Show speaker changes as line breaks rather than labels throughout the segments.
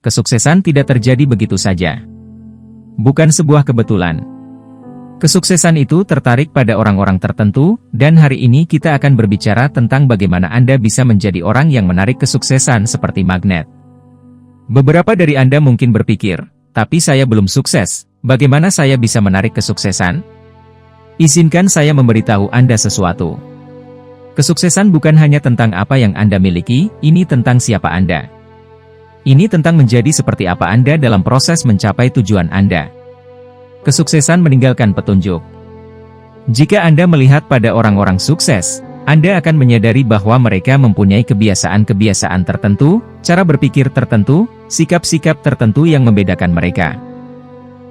Kesuksesan tidak terjadi begitu saja. Bukan sebuah kebetulan. Kesuksesan itu tertarik pada orang-orang tertentu, dan hari ini kita akan berbicara tentang bagaimana Anda bisa menjadi orang yang menarik kesuksesan seperti magnet. Beberapa dari Anda mungkin berpikir, tapi saya belum sukses, bagaimana saya bisa menarik kesuksesan? Izinkan saya memberitahu Anda sesuatu. Kesuksesan bukan hanya tentang apa yang Anda miliki, ini tentang siapa Anda. Ini tentang menjadi seperti apa Anda dalam proses mencapai tujuan Anda. Kesuksesan meninggalkan petunjuk. Jika Anda melihat pada orang-orang sukses, Anda akan menyadari bahwa mereka mempunyai kebiasaan-kebiasaan tertentu, cara berpikir tertentu, sikap-sikap tertentu yang membedakan mereka.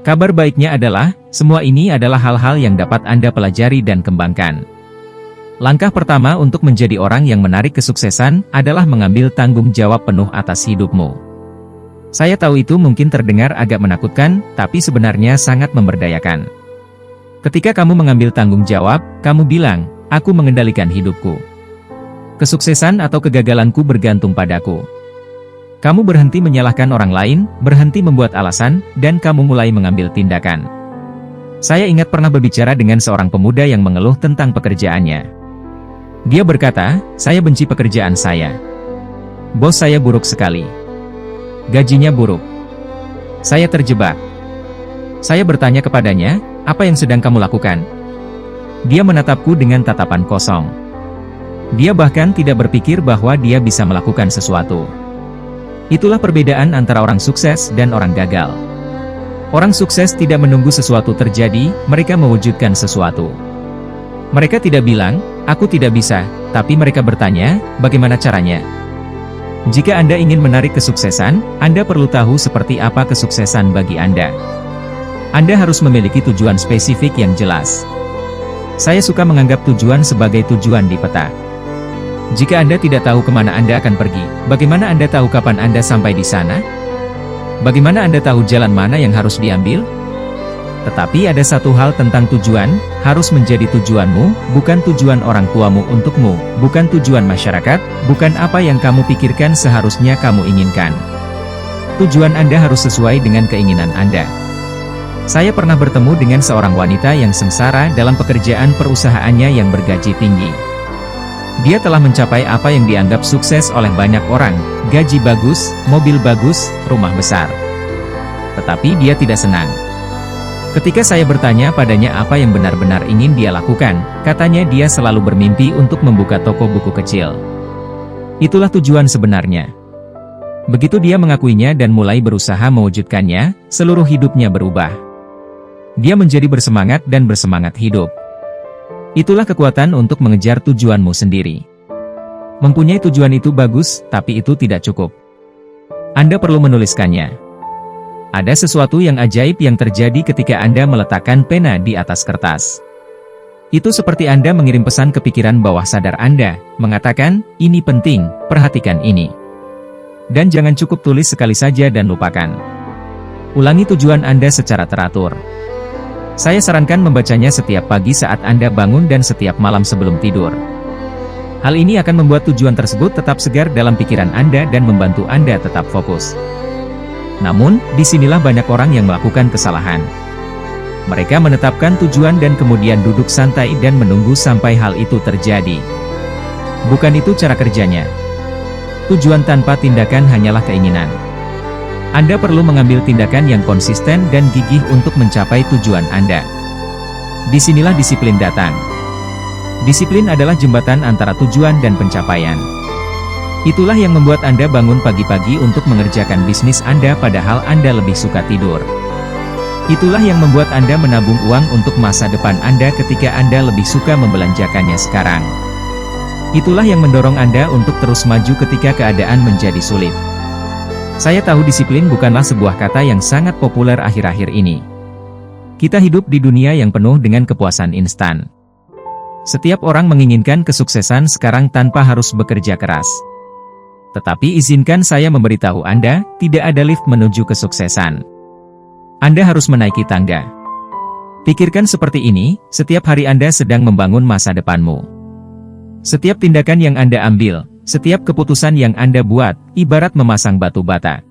Kabar baiknya adalah, semua ini adalah hal-hal yang dapat Anda pelajari dan kembangkan. Langkah pertama untuk menjadi orang yang menarik kesuksesan adalah mengambil tanggung jawab penuh atas hidupmu. Saya tahu itu mungkin terdengar agak menakutkan, tapi sebenarnya sangat memberdayakan. Ketika kamu mengambil tanggung jawab, kamu bilang, aku mengendalikan hidupku. Kesuksesan atau kegagalanku bergantung padaku. Kamu berhenti menyalahkan orang lain, berhenti membuat alasan, dan kamu mulai mengambil tindakan. Saya ingat pernah berbicara dengan seorang pemuda yang mengeluh tentang pekerjaannya. Dia berkata, saya benci pekerjaan saya. Bos saya buruk sekali. Gajinya buruk. Saya terjebak. Saya bertanya kepadanya, apa yang sedang kamu lakukan? Dia menatapku dengan tatapan kosong. Dia bahkan tidak berpikir bahwa dia bisa melakukan sesuatu. Itulah perbedaan antara orang sukses dan orang gagal. Orang sukses tidak menunggu sesuatu terjadi, mereka mewujudkan sesuatu. Mereka tidak bilang, aku tidak bisa, tapi mereka bertanya, bagaimana caranya? Jika Anda ingin menarik kesuksesan, Anda perlu tahu seperti apa kesuksesan bagi Anda. Anda harus memiliki tujuan spesifik yang jelas. Saya suka menganggap tujuan sebagai tujuan di peta. Jika Anda tidak tahu kemana Anda akan pergi, bagaimana Anda tahu kapan Anda sampai di sana? Bagaimana Anda tahu jalan mana yang harus diambil? Tetapi ada satu hal tentang tujuan, harus menjadi tujuanmu, bukan tujuan orang tuamu untukmu, bukan tujuan masyarakat, bukan apa yang kamu pikirkan seharusnya kamu inginkan. Tujuan Anda harus sesuai dengan keinginan Anda. Saya pernah bertemu dengan seorang wanita yang sengsara dalam pekerjaan perusahaannya yang bergaji tinggi. Dia telah mencapai apa yang dianggap sukses oleh banyak orang, gaji bagus, mobil bagus, rumah besar. Tetapi dia tidak senang. Ketika saya bertanya padanya apa yang benar-benar ingin dia lakukan, katanya dia selalu bermimpi untuk membuka toko buku kecil. Itulah tujuan sebenarnya. Begitu dia mengakuinya dan mulai berusaha mewujudkannya, seluruh hidupnya berubah. Dia menjadi bersemangat dan bersemangat hidup. Itulah kekuatan untuk mengejar tujuanmu sendiri. Mempunyai tujuan itu bagus, tapi itu tidak cukup. Anda perlu menuliskannya. Ada sesuatu yang ajaib yang terjadi ketika Anda meletakkan pena di atas kertas. Itu seperti Anda mengirim pesan ke pikiran bawah sadar Anda, mengatakan, ini penting, perhatikan ini. Dan jangan cukup tulis sekali saja dan lupakan. Ulangi tujuan Anda secara teratur. Saya sarankan membacanya setiap pagi saat Anda bangun dan setiap malam sebelum tidur. Hal ini akan membuat tujuan tersebut tetap segar dalam pikiran Anda dan membantu Anda tetap fokus. Namun, disinilah banyak orang yang melakukan kesalahan. Mereka menetapkan tujuan dan kemudian duduk santai dan menunggu sampai hal itu terjadi. Bukan itu cara kerjanya. Tujuan tanpa tindakan hanyalah keinginan. Anda perlu mengambil tindakan yang konsisten dan gigih untuk mencapai tujuan Anda. Disinilah disiplin datang. Disiplin adalah jembatan antara tujuan dan pencapaian. Itulah yang membuat Anda bangun pagi-pagi untuk mengerjakan bisnis Anda padahal Anda lebih suka tidur. Itulah yang membuat Anda menabung uang untuk masa depan Anda ketika Anda lebih suka membelanjakannya sekarang. Itulah yang mendorong Anda untuk terus maju ketika keadaan menjadi sulit. Saya tahu disiplin bukanlah sebuah kata yang sangat populer akhir-akhir ini. Kita hidup di dunia yang penuh dengan kepuasan instan. Setiap orang menginginkan kesuksesan sekarang tanpa harus bekerja keras. Tetapi izinkan saya memberitahu Anda, tidak ada lift menuju kesuksesan. Anda harus menaiki tangga. Pikirkan seperti ini, setiap hari Anda sedang membangun masa depanmu. Setiap tindakan yang Anda ambil, setiap keputusan yang Anda buat, ibarat memasang batu bata.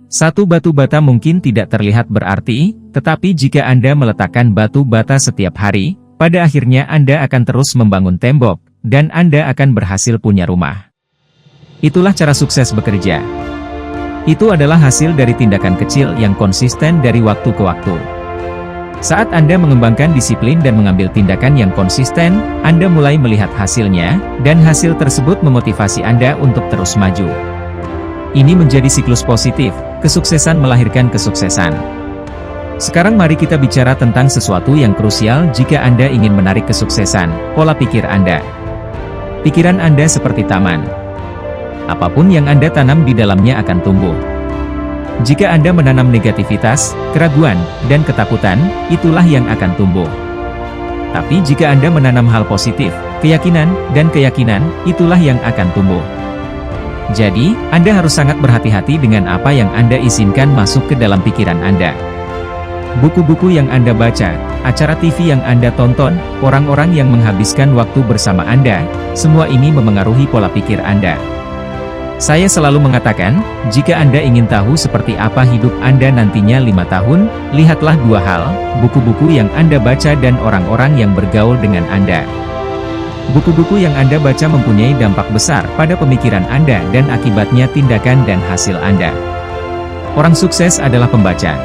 Satu batu bata mungkin tidak terlihat berarti, tetapi jika Anda meletakkan batu bata setiap hari, pada akhirnya Anda akan terus membangun tembok, dan Anda akan berhasil punya rumah. Itulah cara sukses bekerja. Itu adalah hasil dari tindakan kecil yang konsisten dari waktu ke waktu. Saat Anda mengembangkan disiplin dan mengambil tindakan yang konsisten, Anda mulai melihat hasilnya, dan hasil tersebut memotivasi Anda untuk terus maju. Ini menjadi siklus positif, kesuksesan melahirkan kesuksesan. Sekarang mari kita bicara tentang sesuatu yang krusial jika Anda ingin menarik kesuksesan, pola pikir Anda. Pikiran Anda seperti taman. Apapun yang Anda tanam di dalamnya akan tumbuh. Jika Anda menanam negativitas, keraguan, dan ketakutan, itulah yang akan tumbuh. Tapi jika Anda menanam hal positif, keyakinan, dan keyakinan, itulah yang akan tumbuh. Jadi, Anda harus sangat berhati-hati dengan apa yang Anda izinkan masuk ke dalam pikiran Anda. Buku-buku yang Anda baca, acara TV yang Anda tonton, orang-orang yang menghabiskan waktu bersama Anda, semua ini memengaruhi pola pikir Anda. Saya selalu mengatakan, jika Anda ingin tahu seperti apa hidup Anda nantinya 5 tahun, lihatlah 2 hal, buku-buku yang Anda baca dan orang-orang yang bergaul dengan Anda. Buku-buku yang Anda baca mempunyai dampak besar pada pemikiran Anda dan akibatnya tindakan dan hasil Anda. Orang sukses adalah pembaca.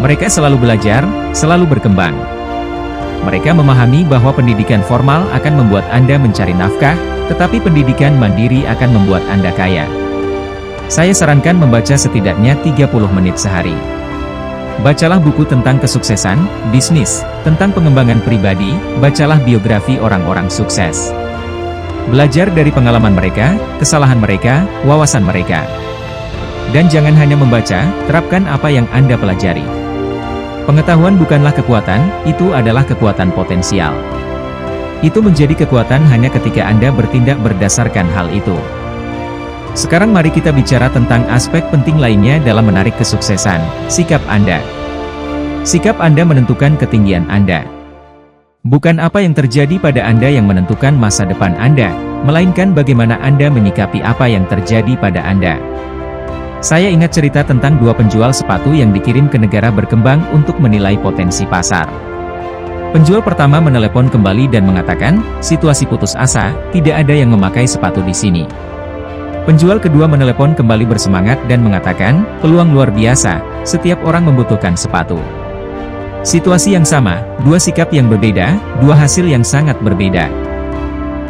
Mereka selalu belajar, selalu berkembang. Mereka memahami bahwa pendidikan formal akan membuat Anda mencari nafkah, tetapi pendidikan mandiri akan membuat Anda kaya. Saya sarankan membaca setidaknya 30 menit sehari. Bacalah buku tentang kesuksesan, bisnis, tentang pengembangan pribadi, bacalah biografi orang-orang sukses. Belajar dari pengalaman mereka, kesalahan mereka, wawasan mereka. Dan jangan hanya membaca, terapkan apa yang Anda pelajari. Pengetahuan bukanlah kekuatan, itu adalah kekuatan potensial. Itu menjadi kekuatan hanya ketika Anda bertindak berdasarkan hal itu. Sekarang mari kita bicara tentang aspek penting lainnya dalam menarik kesuksesan, sikap Anda. Sikap Anda menentukan ketinggian Anda. Bukan apa yang terjadi pada Anda yang menentukan masa depan Anda, melainkan bagaimana Anda menyikapi apa yang terjadi pada Anda. Saya ingat cerita tentang 2 penjual sepatu yang dikirim ke negara berkembang untuk menilai potensi pasar. Penjual pertama menelepon kembali dan mengatakan, situasi putus asa, tidak ada yang memakai sepatu di sini. Penjual kedua menelepon kembali bersemangat dan mengatakan, peluang luar biasa, setiap orang membutuhkan sepatu. Situasi yang sama, 2 sikap yang berbeda, 2 hasil yang sangat berbeda.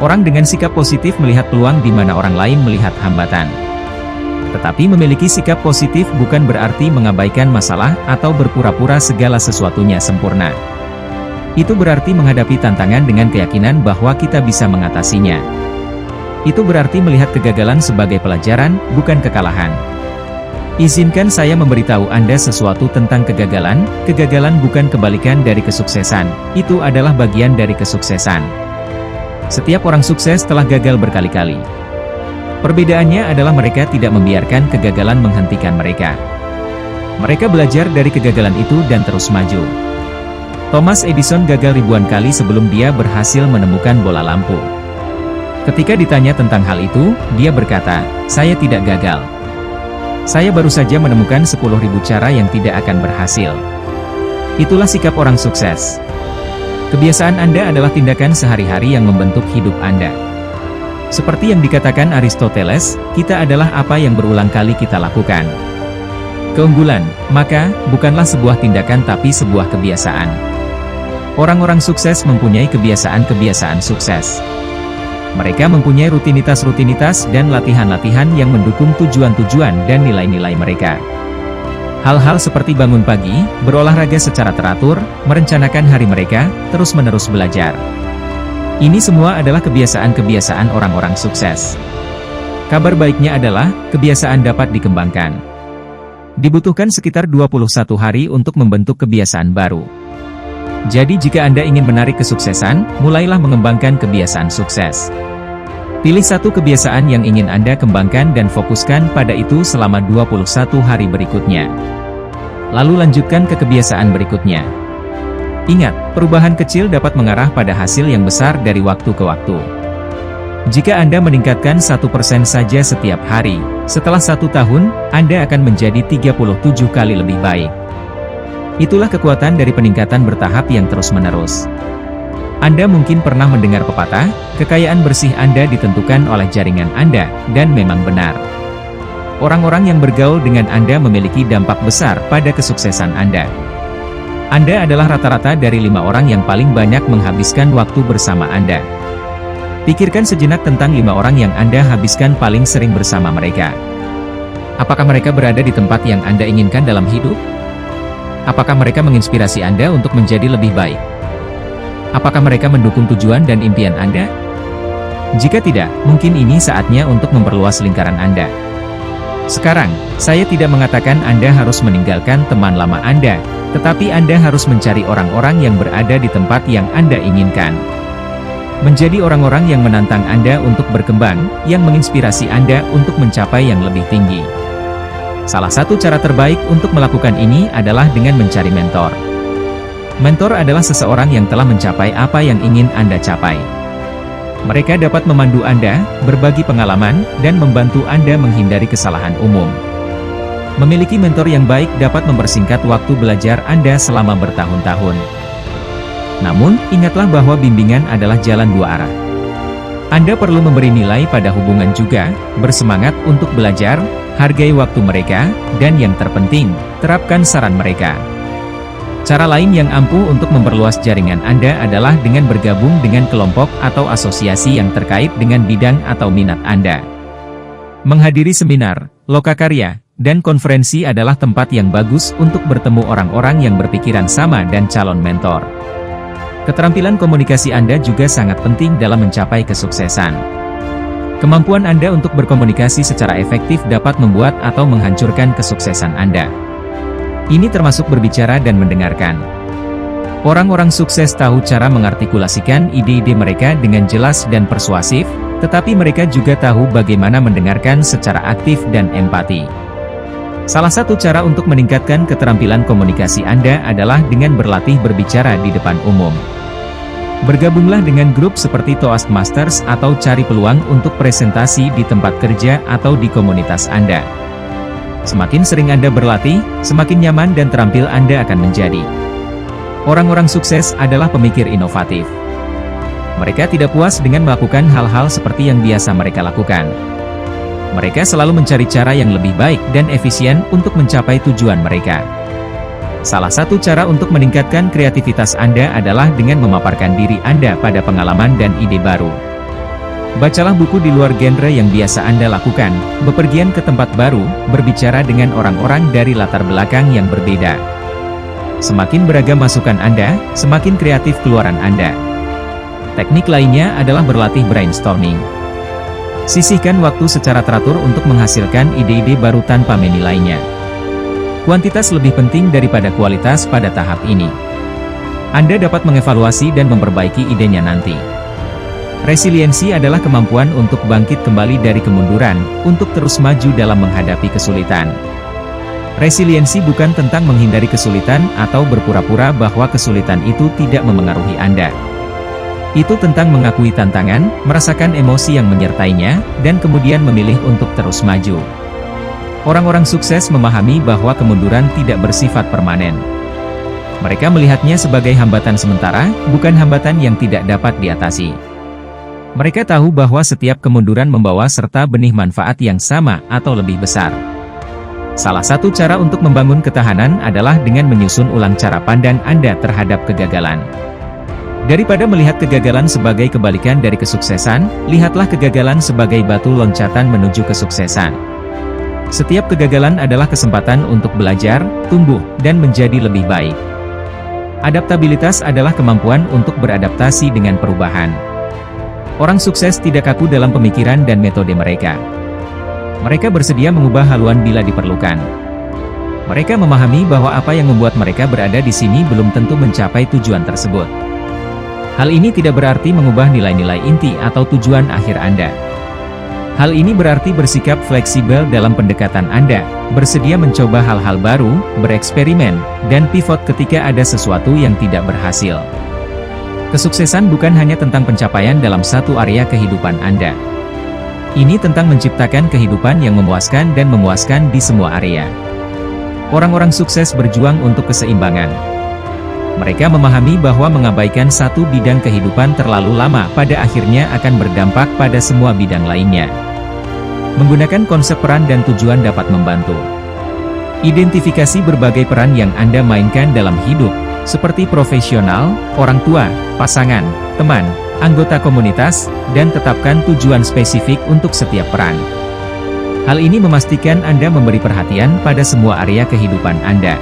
Orang dengan sikap positif melihat peluang di mana orang lain melihat hambatan. Tetapi memiliki sikap positif bukan berarti mengabaikan masalah atau berpura-pura segala sesuatunya sempurna. Itu berarti menghadapi tantangan dengan keyakinan bahwa kita bisa mengatasinya. Itu berarti melihat kegagalan sebagai pelajaran, bukan kekalahan. Izinkan saya memberitahu Anda sesuatu tentang kegagalan. Kegagalan bukan kebalikan dari kesuksesan, itu adalah bagian dari kesuksesan. Setiap orang sukses telah gagal berkali-kali. Perbedaannya adalah mereka tidak membiarkan kegagalan menghentikan mereka. Mereka belajar dari kegagalan itu dan terus maju. Thomas Edison gagal ribuan kali sebelum dia berhasil menemukan bola lampu. Ketika ditanya tentang hal itu, dia berkata, saya tidak gagal. Saya baru saja menemukan 10.000 cara yang tidak akan berhasil. Itulah sikap orang sukses. Kebiasaan Anda adalah tindakan sehari-hari yang membentuk hidup Anda. Seperti yang dikatakan Aristoteles, kita adalah apa yang berulang kali kita lakukan. Keunggulan, maka, bukanlah sebuah tindakan tapi sebuah kebiasaan. Orang-orang sukses mempunyai kebiasaan-kebiasaan sukses. Mereka mempunyai rutinitas-rutinitas dan latihan-latihan yang mendukung tujuan-tujuan dan nilai-nilai mereka. Hal-hal seperti bangun pagi, berolahraga secara teratur, merencanakan hari mereka, terus-menerus belajar. Ini semua adalah kebiasaan-kebiasaan orang-orang sukses. Kabar baiknya adalah, kebiasaan dapat dikembangkan. Dibutuhkan sekitar 21 hari untuk membentuk kebiasaan baru. Jadi jika Anda ingin menarik kesuksesan, mulailah mengembangkan kebiasaan sukses. Pilih satu kebiasaan yang ingin Anda kembangkan dan fokuskan pada itu selama 21 hari berikutnya. Lalu lanjutkan ke kebiasaan berikutnya. Ingat, perubahan kecil dapat mengarah pada hasil yang besar dari waktu ke waktu. Jika Anda meningkatkan 1% saja setiap hari, setelah 1 tahun, Anda akan menjadi 37 kali lebih baik. Itulah kekuatan dari peningkatan bertahap yang terus-menerus. Anda mungkin pernah mendengar pepatah, kekayaan bersih Anda ditentukan oleh jaringan Anda, dan memang benar. Orang-orang yang bergaul dengan Anda memiliki dampak besar pada kesuksesan Anda. Anda adalah rata-rata dari 5 orang yang paling banyak menghabiskan waktu bersama Anda. Pikirkan sejenak tentang 5 orang yang Anda habiskan paling sering bersama mereka. Apakah mereka berada di tempat yang Anda inginkan dalam hidup? Apakah mereka menginspirasi Anda untuk menjadi lebih baik? Apakah mereka mendukung tujuan dan impian Anda? Jika tidak, mungkin ini saatnya untuk memperluas lingkaran Anda. Sekarang, saya tidak mengatakan Anda harus meninggalkan teman lama Anda, tetapi Anda harus mencari orang-orang yang berada di tempat yang Anda inginkan. Menjadi orang-orang yang menantang Anda untuk berkembang, yang menginspirasi Anda untuk mencapai yang lebih tinggi. Salah satu cara terbaik untuk melakukan ini adalah dengan mencari mentor. Mentor adalah seseorang yang telah mencapai apa yang ingin Anda capai. Mereka dapat memandu Anda, berbagi pengalaman, dan membantu Anda menghindari kesalahan umum. Memiliki mentor yang baik dapat mempersingkat waktu belajar Anda selama bertahun-tahun. Namun, ingatlah bahwa bimbingan adalah jalan 2 arah. Anda perlu memberi nilai pada hubungan juga, bersemangat untuk belajar, hargai waktu mereka, dan yang terpenting, terapkan saran mereka. Cara lain yang ampuh untuk memperluas jaringan Anda adalah dengan bergabung dengan kelompok atau asosiasi yang terkait dengan bidang atau minat Anda. Menghadiri seminar, lokakarya, dan konferensi adalah tempat yang bagus untuk bertemu orang-orang yang berpikiran sama dan calon mentor. Keterampilan komunikasi Anda juga sangat penting dalam mencapai kesuksesan. Kemampuan Anda untuk berkomunikasi secara efektif dapat membuat atau menghancurkan kesuksesan Anda. Ini termasuk berbicara dan mendengarkan. Orang-orang sukses tahu cara mengartikulasikan ide-ide mereka dengan jelas dan persuasif, tetapi mereka juga tahu bagaimana mendengarkan secara aktif dan empati. Salah satu cara untuk meningkatkan keterampilan komunikasi Anda adalah dengan berlatih berbicara di depan umum. Bergabunglah dengan grup seperti Toastmasters atau cari peluang untuk presentasi di tempat kerja atau di komunitas Anda. Semakin sering Anda berlatih, semakin nyaman dan terampil Anda akan menjadi. Orang-orang sukses adalah pemikir inovatif. Mereka tidak puas dengan melakukan hal-hal seperti yang biasa mereka lakukan. Mereka selalu mencari cara yang lebih baik dan efisien untuk mencapai tujuan mereka. Salah satu cara untuk meningkatkan kreativitas Anda adalah dengan memaparkan diri Anda pada pengalaman dan ide baru. Bacalah buku di luar genre yang biasa Anda lakukan, bepergian ke tempat baru, berbicara dengan orang-orang dari latar belakang yang berbeda. Semakin beragam masukan Anda, semakin kreatif keluaran Anda. Teknik lainnya adalah berlatih brainstorming. Sisihkan waktu secara teratur untuk menghasilkan ide-ide baru tanpa menilainya. Kuantitas lebih penting daripada kualitas pada tahap ini. Anda dapat mengevaluasi dan memperbaiki idenya nanti. Resiliensi adalah kemampuan untuk bangkit kembali dari kemunduran, untuk terus maju dalam menghadapi kesulitan. Resiliensi bukan tentang menghindari kesulitan atau berpura-pura bahwa kesulitan itu tidak memengaruhi Anda. Itu tentang mengakui tantangan, merasakan emosi yang menyertainya, dan kemudian memilih untuk terus maju. Orang-orang sukses memahami bahwa kemunduran tidak bersifat permanen. Mereka melihatnya sebagai hambatan sementara, bukan hambatan yang tidak dapat diatasi. Mereka tahu bahwa setiap kemunduran membawa serta benih manfaat yang sama atau lebih besar. Salah satu cara untuk membangun ketahanan adalah dengan menyusun ulang cara pandang Anda terhadap kegagalan. Daripada melihat kegagalan sebagai kebalikan dari kesuksesan, lihatlah kegagalan sebagai batu loncatan menuju kesuksesan. Setiap kegagalan adalah kesempatan untuk belajar, tumbuh, dan menjadi lebih baik. Adaptabilitas adalah kemampuan untuk beradaptasi dengan perubahan. Orang sukses tidak kaku dalam pemikiran dan metode mereka. Mereka bersedia mengubah haluan bila diperlukan. Mereka memahami bahwa apa yang membuat mereka berada di sini belum tentu mencapai tujuan tersebut. Hal ini tidak berarti mengubah nilai-nilai inti atau tujuan akhir Anda. Hal ini berarti bersikap fleksibel dalam pendekatan Anda, bersedia mencoba hal-hal baru, bereksperimen, dan pivot ketika ada sesuatu yang tidak berhasil. Kesuksesan bukan hanya tentang pencapaian dalam satu area kehidupan Anda. Ini tentang menciptakan kehidupan yang memuaskan dan memuaskan di semua area. Orang-orang sukses berjuang untuk keseimbangan. Mereka memahami bahwa mengabaikan satu bidang kehidupan terlalu lama pada akhirnya akan berdampak pada semua bidang lainnya. Menggunakan konsep peran dan tujuan dapat membantu. Identifikasi berbagai peran yang Anda mainkan dalam hidup, seperti profesional, orang tua, pasangan, teman, anggota komunitas, dan tetapkan tujuan spesifik untuk setiap peran. Hal ini memastikan Anda memberi perhatian pada semua area kehidupan Anda.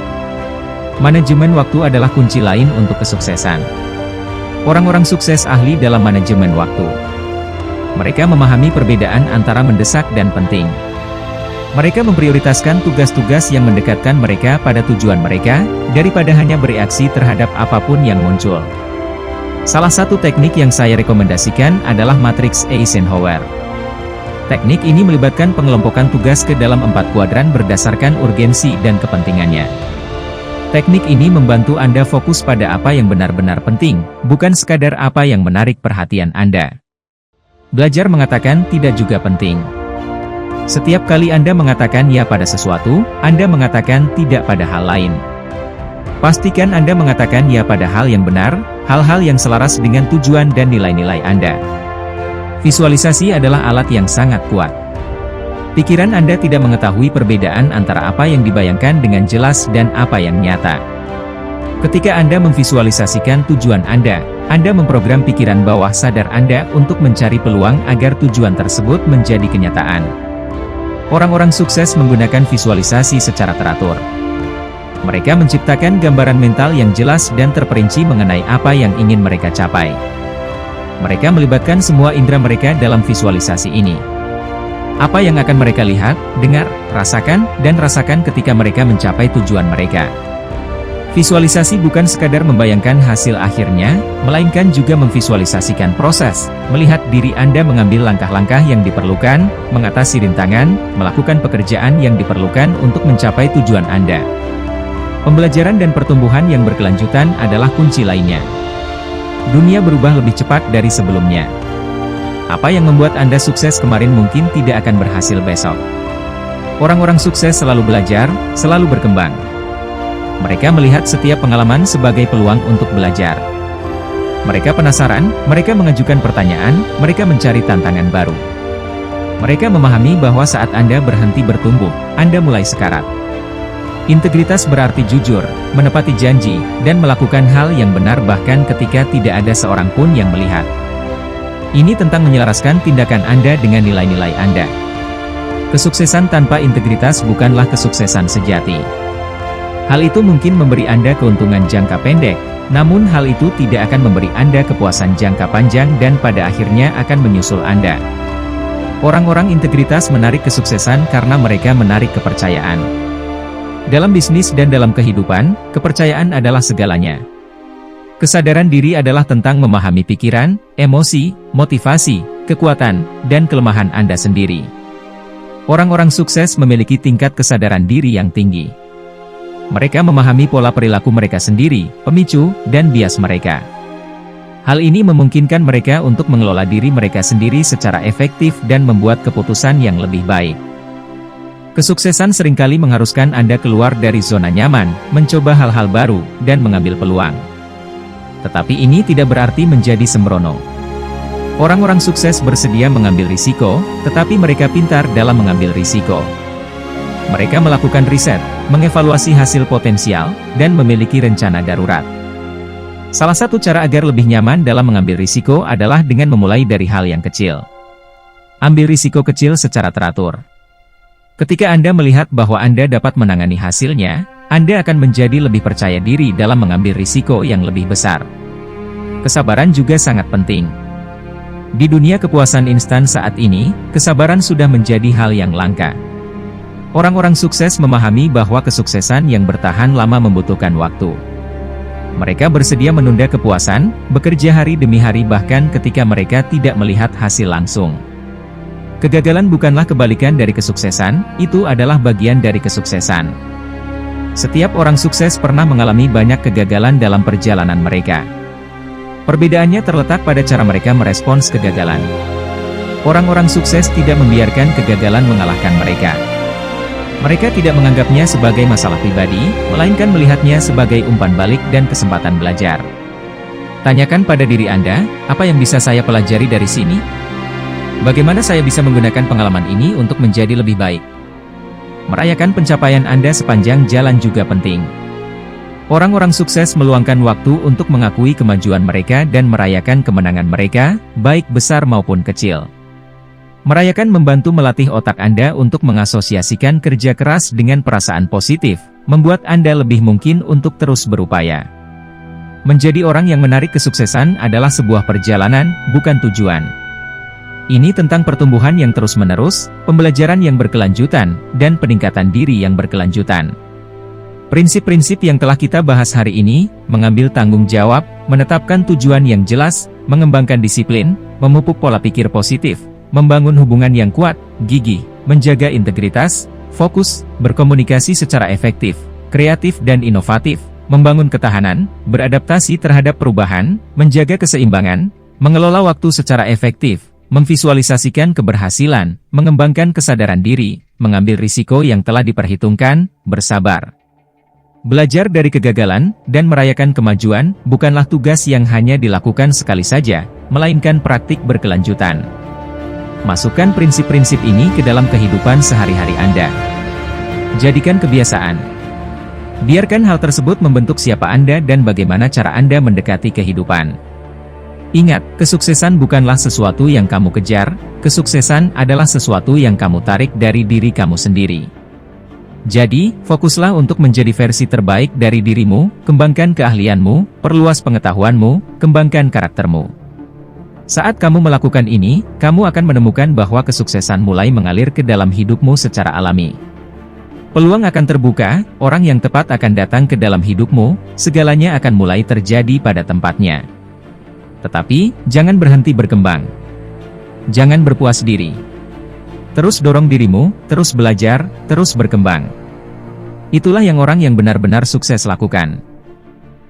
Manajemen waktu adalah kunci lain untuk kesuksesan. Orang-orang sukses ahli dalam manajemen waktu. Mereka memahami perbedaan antara mendesak dan penting. Mereka memprioritaskan tugas-tugas yang mendekatkan mereka pada tujuan mereka, daripada hanya bereaksi terhadap apapun yang muncul. Salah satu teknik yang saya rekomendasikan adalah matriks Eisenhower. Teknik ini melibatkan pengelompokan tugas ke dalam 4 kuadran berdasarkan urgensi dan kepentingannya. Teknik ini membantu Anda fokus pada apa yang benar-benar penting, bukan sekadar apa yang menarik perhatian Anda. Belajar mengatakan tidak juga penting. Setiap kali Anda mengatakan ya pada sesuatu, Anda mengatakan tidak pada hal lain. Pastikan Anda mengatakan ya pada hal yang benar, hal-hal yang selaras dengan tujuan dan nilai-nilai Anda. Visualisasi adalah alat yang sangat kuat. Pikiran Anda tidak mengetahui perbedaan antara apa yang dibayangkan dengan jelas dan apa yang nyata. Ketika Anda memvisualisasikan tujuan Anda memprogram pikiran bawah sadar Anda untuk mencari peluang agar tujuan tersebut menjadi kenyataan. Orang-orang sukses menggunakan visualisasi secara teratur. Mereka menciptakan gambaran mental yang jelas dan terperinci mengenai apa yang ingin mereka capai. Mereka melibatkan semua indera mereka dalam visualisasi ini. Apa yang akan mereka lihat, dengar, rasakan ketika mereka mencapai tujuan mereka. Visualisasi bukan sekadar membayangkan hasil akhirnya, melainkan juga memvisualisasikan proses, melihat diri Anda mengambil langkah-langkah yang diperlukan, mengatasi rintangan, melakukan pekerjaan yang diperlukan untuk mencapai tujuan Anda. Pembelajaran dan pertumbuhan yang berkelanjutan adalah kunci lainnya. Dunia berubah lebih cepat dari sebelumnya. Apa yang membuat Anda sukses kemarin mungkin tidak akan berhasil besok. Orang-orang sukses selalu belajar, selalu berkembang. Mereka melihat setiap pengalaman sebagai peluang untuk belajar. Mereka penasaran, mereka mengajukan pertanyaan, mereka mencari tantangan baru. Mereka memahami bahwa saat Anda berhenti bertumbuh, Anda mulai sekarat. Integritas berarti jujur, menepati janji, dan melakukan hal yang benar bahkan ketika tidak ada seorang pun yang melihat. Ini tentang menyelaraskan tindakan Anda dengan nilai-nilai Anda. Kesuksesan tanpa integritas bukanlah kesuksesan sejati. Hal itu mungkin memberi Anda keuntungan jangka pendek, namun hal itu tidak akan memberi Anda kepuasan jangka panjang dan pada akhirnya akan menyusul Anda. Orang-orang integritas menarik kesuksesan karena mereka menarik kepercayaan. Dalam bisnis dan dalam kehidupan, kepercayaan adalah segalanya. Kesadaran diri adalah tentang memahami pikiran, emosi, motivasi, kekuatan, dan kelemahan Anda sendiri. Orang-orang sukses memiliki tingkat kesadaran diri yang tinggi. Mereka memahami pola perilaku mereka sendiri, pemicu, dan bias mereka. Hal ini memungkinkan mereka untuk mengelola diri mereka sendiri secara efektif dan membuat keputusan yang lebih baik. Kesuksesan seringkali mengharuskan Anda keluar dari zona nyaman, mencoba hal-hal baru, dan mengambil peluang. Tetapi ini tidak berarti menjadi sembrono. Orang-orang sukses bersedia mengambil risiko, tetapi mereka pintar dalam mengambil risiko. Mereka melakukan riset, mengevaluasi hasil potensial, dan memiliki rencana darurat. Salah satu cara agar lebih nyaman dalam mengambil risiko adalah dengan memulai dari hal yang kecil. Ambil risiko kecil secara teratur. Ketika Anda melihat bahwa Anda dapat menangani hasilnya, Anda akan menjadi lebih percaya diri dalam mengambil risiko yang lebih besar. Kesabaran juga sangat penting. Di dunia kepuasan instan saat ini, kesabaran sudah menjadi hal yang langka. Orang-orang sukses memahami bahwa kesuksesan yang bertahan lama membutuhkan waktu. Mereka bersedia menunda kepuasan, bekerja hari demi hari bahkan ketika mereka tidak melihat hasil langsung. Kegagalan bukanlah kebalikan dari kesuksesan, itu adalah bagian dari kesuksesan. Setiap orang sukses pernah mengalami banyak kegagalan dalam perjalanan mereka. Perbedaannya terletak pada cara mereka merespons kegagalan. Orang-orang sukses tidak membiarkan kegagalan mengalahkan mereka. Mereka tidak menganggapnya sebagai masalah pribadi, melainkan melihatnya sebagai umpan balik dan kesempatan belajar. Tanyakan pada diri Anda, apa yang bisa saya pelajari dari sini? Bagaimana saya bisa menggunakan pengalaman ini untuk menjadi lebih baik? Merayakan pencapaian Anda sepanjang jalan juga penting. Orang-orang sukses meluangkan waktu untuk mengakui kemajuan mereka dan merayakan kemenangan mereka, baik besar maupun kecil. Merayakan membantu melatih otak Anda untuk mengasosiasikan kerja keras dengan perasaan positif, membuat Anda lebih mungkin untuk terus berupaya. Menjadi orang yang menarik kesuksesan adalah sebuah perjalanan, bukan tujuan. Ini tentang pertumbuhan yang terus-menerus, pembelajaran yang berkelanjutan, dan peningkatan diri yang berkelanjutan. Prinsip-prinsip yang telah kita bahas hari ini, mengambil tanggung jawab, menetapkan tujuan yang jelas, mengembangkan disiplin, memupuk pola pikir positif, membangun hubungan yang kuat, gigih, menjaga integritas, fokus, berkomunikasi secara efektif, kreatif dan inovatif, membangun ketahanan, beradaptasi terhadap perubahan, menjaga keseimbangan, mengelola waktu secara efektif, memvisualisasikan keberhasilan, mengembangkan kesadaran diri, mengambil risiko yang telah diperhitungkan, bersabar. Belajar dari kegagalan, dan merayakan kemajuan, bukanlah tugas yang hanya dilakukan sekali saja, melainkan praktik berkelanjutan. Masukkan prinsip-prinsip ini ke dalam kehidupan sehari-hari Anda. Jadikan kebiasaan. Biarkan hal tersebut membentuk siapa Anda dan bagaimana cara Anda mendekati kehidupan. Ingat, kesuksesan bukanlah sesuatu yang kamu kejar, kesuksesan adalah sesuatu yang kamu tarik dari diri kamu sendiri. Jadi, fokuslah untuk menjadi versi terbaik dari dirimu, kembangkan keahlianmu, perluas pengetahuanmu, kembangkan karaktermu. Saat kamu melakukan ini, kamu akan menemukan bahwa kesuksesan mulai mengalir ke dalam hidupmu secara alami. Peluang akan terbuka, orang yang tepat akan datang ke dalam hidupmu, segalanya akan mulai terjadi pada tempatnya. Tetapi, jangan berhenti berkembang. Jangan berpuas diri. Terus dorong dirimu, terus belajar, terus berkembang. Itulah yang orang yang benar-benar sukses lakukan.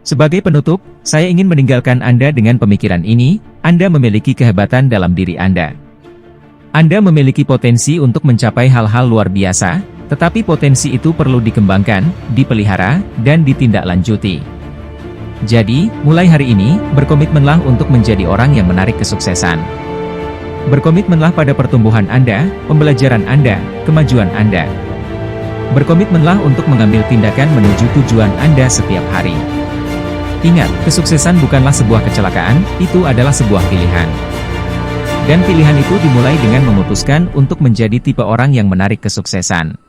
Sebagai penutup, saya ingin meninggalkan Anda dengan pemikiran ini, Anda memiliki kehebatan dalam diri Anda. Anda memiliki potensi untuk mencapai hal-hal luar biasa, tetapi potensi itu perlu dikembangkan, dipelihara, dan ditindaklanjuti. Jadi, mulai hari ini, berkomitmenlah untuk menjadi orang yang menarik kesuksesan. Berkomitmenlah pada pertumbuhan Anda, pembelajaran Anda, kemajuan Anda. Berkomitmenlah untuk mengambil tindakan menuju tujuan Anda setiap hari. Ingat, kesuksesan bukanlah sebuah kecelakaan, itu adalah sebuah pilihan. Dan pilihan itu dimulai dengan memutuskan untuk menjadi tipe orang yang menarik kesuksesan.